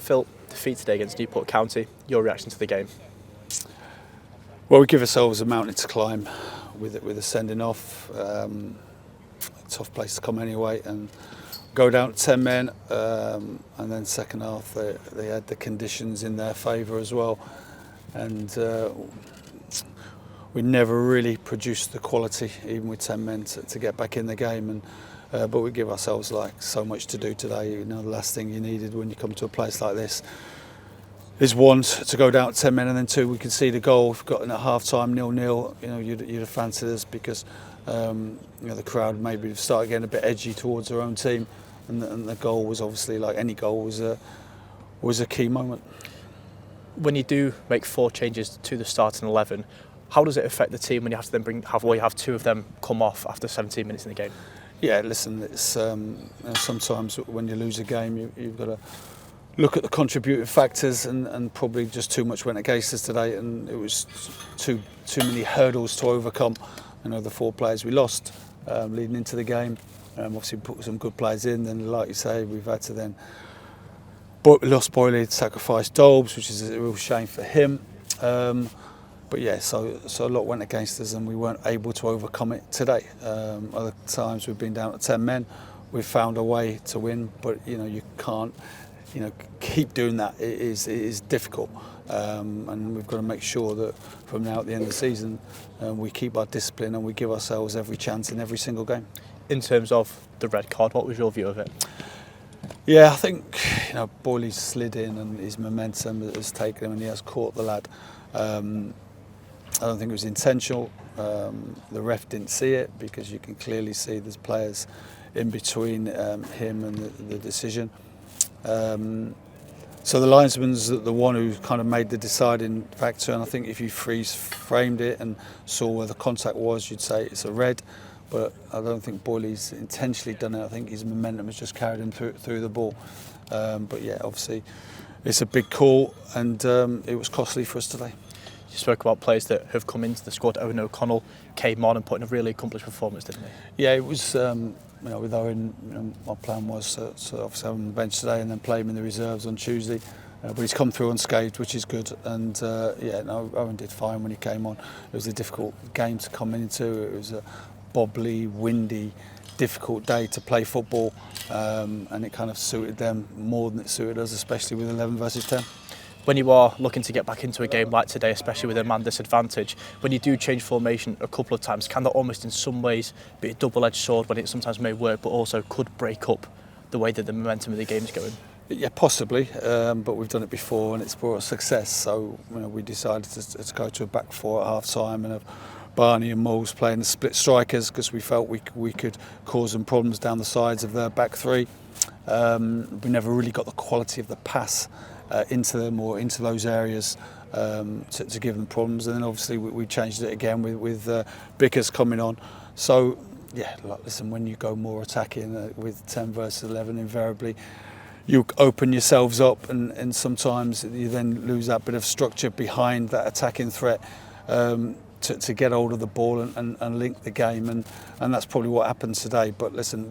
Phil, defeat today against Newport County. Your reaction to the game? Well, we give ourselves a mountain to climb with a sending off. Tough place to come anyway, and go down to 10 men, and then second half they had the conditions in their favour as well, and we never really produced the quality, even with 10 men, to get back in the game. And but we give ourselves like so much to do today. You know, the last thing you needed when you come to a place like this is one, to go down to 10 men, and then two, we can see the goal. We've got in at half time 0-0. You know, you'd have fancied us because you know, the crowd maybe started getting a bit edgy towards their own team, and the goal was obviously, like any goal, was a key moment. When you do make 4 changes to the starting 11, how does it affect the team when you have to then have 2 of them come off after 17 minutes in the game? Yeah, listen, it's you know, sometimes when you lose a game, you've got to look at the contributing factors, and probably just too much went against us today, and it was too many hurdles to overcome. You know, the 4 players we lost leading into the game, obviously put some good players in, and like you say, we've had to then lost Boyley, sacrifice Dolbs, which is a real shame for him. But yeah, so a lot went against us, and we weren't able to overcome it today. Other times we've been down to 10 men, we've found a way to win, but you know, you can't, you know, keep doing that. It is difficult, and we've got to make sure that from now at the end of the season we keep our discipline and we give ourselves every chance in every single game. In terms of the red card, what was your view of it? Yeah, I think, you know, Boyley slid in and his momentum has taken him, and he has caught the lad. I don't think it was intentional. The ref didn't see it, because you can clearly see there's players in between him and the decision. So the linesman's the one who kind of made the deciding factor, and I think if you framed it and saw where the contact was, you'd say it's a red. But I don't think Boyley's intentionally done it. I think his momentum has just carried him through the ball. But yeah, obviously it's a big call, and it was costly for us today. You spoke about players that have come into the squad. Owen O'Connell came on and put in a really accomplished performance, didn't he? Yeah, it was. You know, with Owen, you know, my plan was to obviously have him on the bench today and then play him in the reserves on Tuesday. But he's come through unscathed, which is good. And yeah, no, Owen did fine when he came on. It was a difficult game to come into. It was a bobbly, windy, difficult day to play football, and it kind of suited them more than it suited us, especially with 11 versus 10. When you are looking to get back into a game like today, especially with a man disadvantage, when you do change formation a couple of times, can that almost in some ways be a double-edged sword, when it sometimes may work but also could break up the way that the momentum of the game is going? Yeah, possibly, but we've done it before and it's brought us success. So you know, we decided to go to a back 4 at half time and have Barney and Moles playing the split strikers, because we felt we could cause them problems down the sides of their back 3. We never really got the quality of the pass into them or into those areas to give them problems, and then obviously we changed it again with Bickers coming on. So yeah, like, listen, when you go more attacking with 10 versus 11, invariably you open yourselves up, and sometimes you then lose that bit of structure behind that attacking threat to get hold of the ball and link the game, and that's probably what happened today. But listen,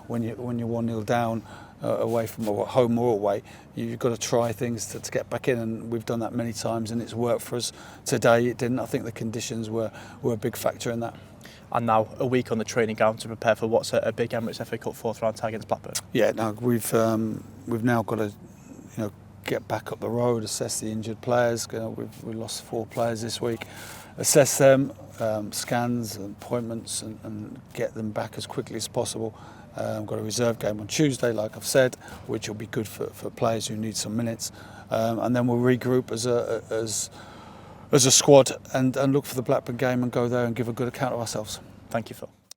when you're 1-0 down away from home or away, you've got to try things to get back in, and we've done that many times, and it's worked for us. Today it didn't. I think the conditions were a big factor in that. And now a week on the training ground to prepare for what's a big Emirates FA Cup 4th round tie against Blackburn. Yeah, no, we've now got to, you know, get back up the road, assess the injured players. You know, we lost 4 players this week. Assess them, scans and appointments, and get them back as quickly as possible. We've got a reserve game on Tuesday, like I've said, which will be good for players who need some minutes. And then we'll regroup as a squad and look for the Blackburn game and go there and give a good account of ourselves. Thank you, Phil.